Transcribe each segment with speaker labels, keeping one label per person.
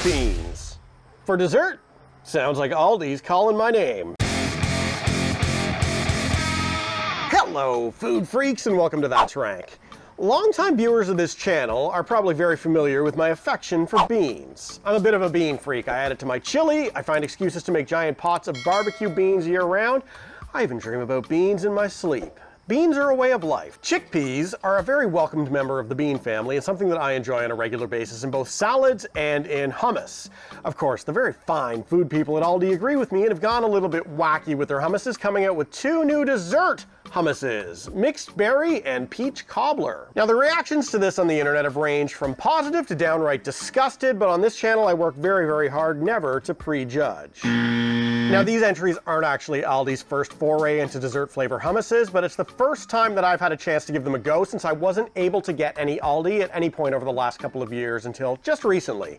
Speaker 1: beans. For dessert, sounds like Aldi's calling my name. Hello, food freaks, and welcome to That's Rank. Longtime viewers of this channel are probably very familiar with my affection for beans. I'm a bit of a bean freak. I add it to my chili, I find excuses to make giant pots of barbecue beans year-round. I even dream about beans in my sleep. Beans are a way of life. Chickpeas are a very welcomed member of the bean family and something that I enjoy on a regular basis in both salads and in hummus. Of course, the very fine food people at Aldi agree with me and have gone a little bit wacky with their hummuses, coming out with two new dessert hummuses, mixed berry and peach cobbler. Now, the reactions to this on the internet have ranged from positive to downright disgusted, but on this channel I work very, very hard never to prejudge. Now, these entries aren't actually Aldi's first foray into dessert flavor hummuses, but it's the first time that I've had a chance to give them a go since I wasn't able to get any Aldi at any point over the last couple of years until just recently.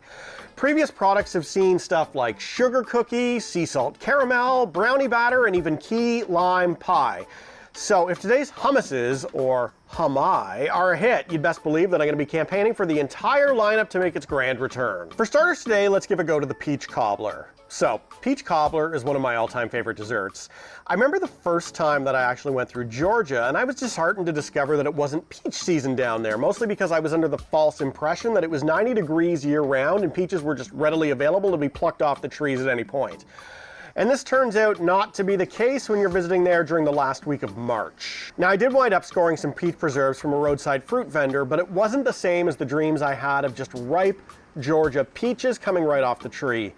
Speaker 1: Previous products have seen stuff like sugar cookie, sea salt caramel, brownie batter, and even key lime pie. So if today's hummuses, or hummi, are a hit, you'd best believe that I'm going to be campaigning for the entire lineup to make its grand return. For starters today, let's give a go to the peach cobbler. So, peach cobbler is one of my all-time favorite desserts. I remember the first time that I actually went through Georgia, and I was disheartened to discover that it wasn't peach season down there, mostly because I was under the false impression that it was 90 degrees year-round and peaches were just readily available to be plucked off the trees at any point. And this turns out not to be the case when you're visiting there during the last week of March. Now, I did wind up scoring some peach preserves from a roadside fruit vendor, but it wasn't the same as the dreams I had of just ripe Georgia peaches coming right off the tree.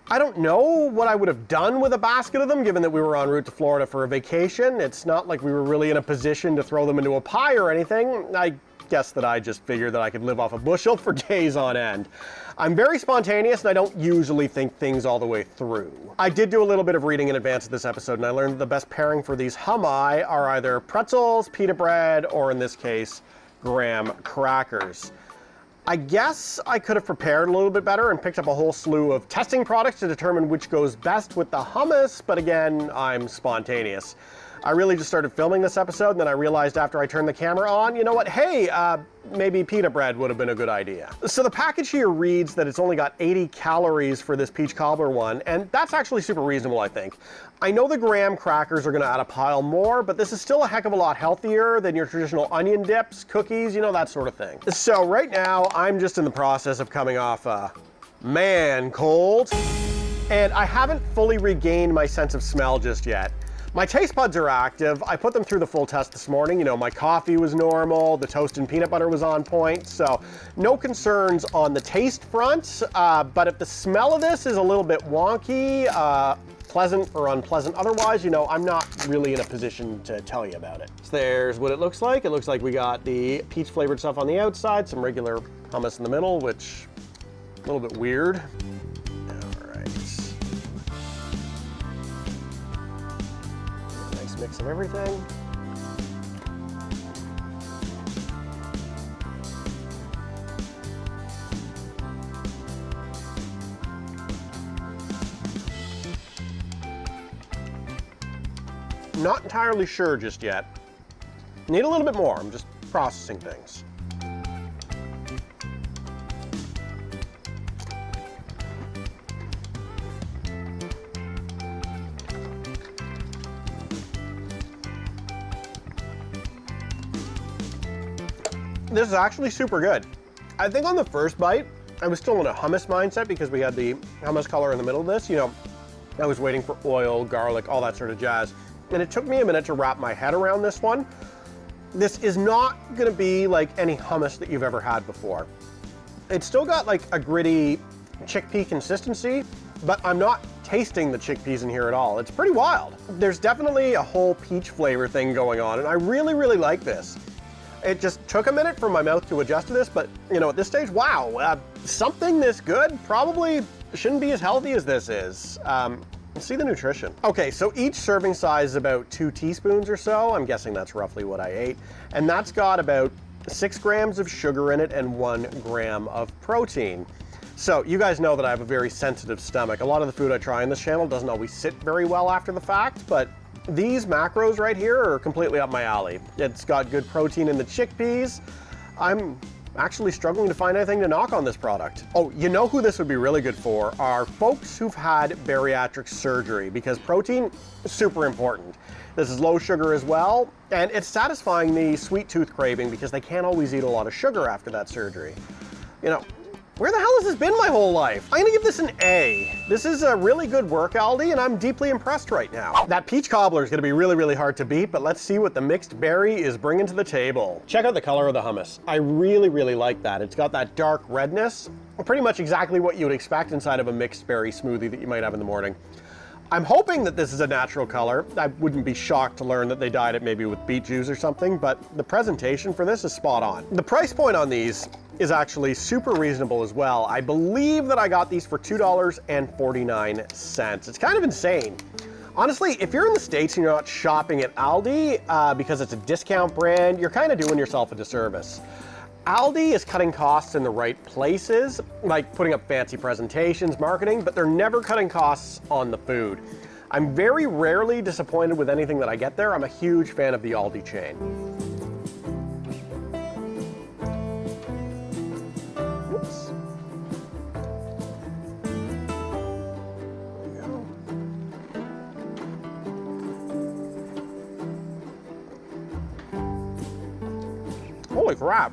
Speaker 1: I don't know what I would have done with a basket of them, given that we were en route to Florida for a vacation. It's not like we were really in a position to throw them into a pie or anything. I guess that I just figured that I could live off a bushel for days on end. I'm very spontaneous and I don't usually think things all the way through. I did do a little bit of reading in advance of this episode and I learned that the best pairing for these hummi are either pretzels, pita bread, or in this case, graham crackers. I guess I could have prepared a little bit better and picked up a whole slew of testing products to determine which goes best with the hummus, but again, I'm spontaneous. I really just started filming this episode, and then I realized after I turned the camera on, you know what, hey, maybe pita bread would have been a good idea. So the package here reads that it's only got 80 calories for this peach cobbler one, and that's actually super reasonable, I think. I know the graham crackers are gonna add a pile more, but this is still a heck of a lot healthier than your traditional onion dips, cookies, you know, that sort of thing. So right now, I'm just in the process of coming off a man cold, and I haven't fully regained my sense of smell just yet. My taste buds are active. I put them through the full test this morning. You know, my coffee was normal, the toast and peanut butter was on point, so no concerns on the taste front. But if the smell of this is a little bit wonky, pleasant or unpleasant otherwise, you know, I'm not really in a position to tell you about it. So there's what it looks like. It looks like we got the peach flavored stuff on the outside, some regular hummus in the middle, which is a little bit weird. Mix of everything. Not entirely sure just yet. Need a little bit more. I'm just processing things. This is actually super good. I think on the first bite, I was still in a hummus mindset because we had the hummus color in the middle of this. You know, I was waiting for oil, garlic, all that sort of jazz. And it took me a minute to wrap my head around this one. This is not gonna be like any hummus that you've ever had before. It's still got like a gritty chickpea consistency, but I'm not tasting the chickpeas in here at all. It's pretty wild. There's definitely a whole peach flavor thing going on, and I really, really like this. It just took a minute for my mouth to adjust to this, but you know, at this stage, wow, something this good probably shouldn't be as healthy as this is. Let's see the nutrition. Okay, so each serving size is about 2 teaspoons or so. I'm guessing that's roughly what I ate. And that's got about 6 grams of sugar in it and 1 gram of protein. So you guys know that I have a very sensitive stomach. A lot of the food I try on this channel doesn't always sit very well after the fact, but these macros right here are completely up my alley. It's got good protein in the chickpeas. I'm actually struggling to find anything to knock on this product. Oh, you know who this would be really good for are folks who've had bariatric surgery, because protein is super important. This is low sugar as well, and it's satisfying the sweet tooth craving because they can't always eat a lot of sugar after that surgery. You know, where the hell has this been my whole life? I'm gonna give this an A. This is a really good work, Aldi, and I'm deeply impressed right now. That peach cobbler is gonna be really, really hard to beat, but let's see what the mixed berry is bringing to the table. Check out the color of the hummus. I really, really like that. It's got that dark redness, pretty much exactly what you would expect inside of a mixed berry smoothie that you might have in the morning. I'm hoping that this is a natural color. I wouldn't be shocked to learn that they dyed it maybe with beet juice or something, but the presentation for this is spot on. The price point on these is actually super reasonable as well. I believe that I got these for $2.49. It's kind of insane. Honestly, if you're in the States and you're not shopping at Aldi because it's a discount brand, you're kind of doing yourself a disservice. Aldi is cutting costs in the right places, like putting up fancy presentations, marketing, but they're never cutting costs on the food. I'm very rarely disappointed with anything that I get there. I'm a huge fan of the Aldi chain. Oops. There we go. Holy crap.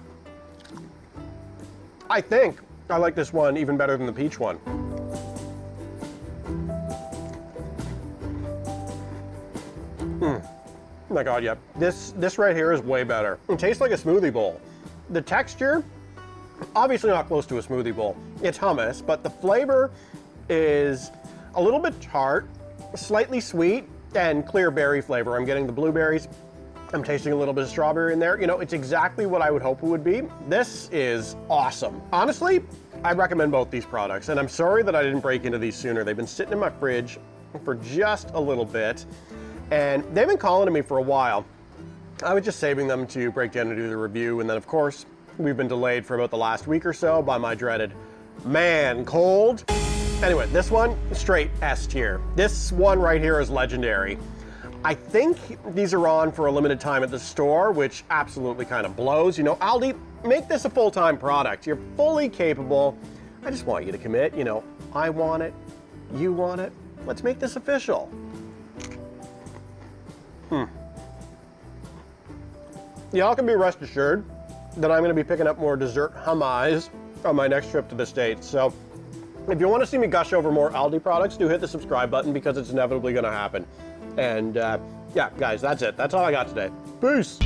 Speaker 1: I think I like this one even better than the peach one. Oh my God, yeah. This right here is way better. It tastes like a smoothie bowl. The texture, obviously not close to a smoothie bowl. It's hummus, but the flavor is a little bit tart, slightly sweet, and clear berry flavor. I'm getting the blueberries. I'm tasting a little bit of strawberry in there. You know, it's exactly what I would hope it would be. This is awesome. Honestly, I recommend both these products, and I'm sorry that I didn't break into these sooner. They've been sitting in my fridge for just a little bit, and they've been calling to me for a while. I was just saving them to break down and do the review, and then of course, we've been delayed for about the last week or so by my dreaded man cold. Anyway, this one, straight S tier. This one right here is legendary. I think these are on for a limited time at the store, which absolutely kind of blows. You know, Aldi, make this a full-time product. You're fully capable. I just want you to commit. You know, I want it, you want it. Let's make this official. Y'all can be rest assured that I'm gonna be picking up more dessert hummus on my next trip to the States. So if you want to see me gush over more Aldi products, do hit the subscribe button because it's inevitably gonna happen. And yeah, guys, that's it. That's all I got today. Peace.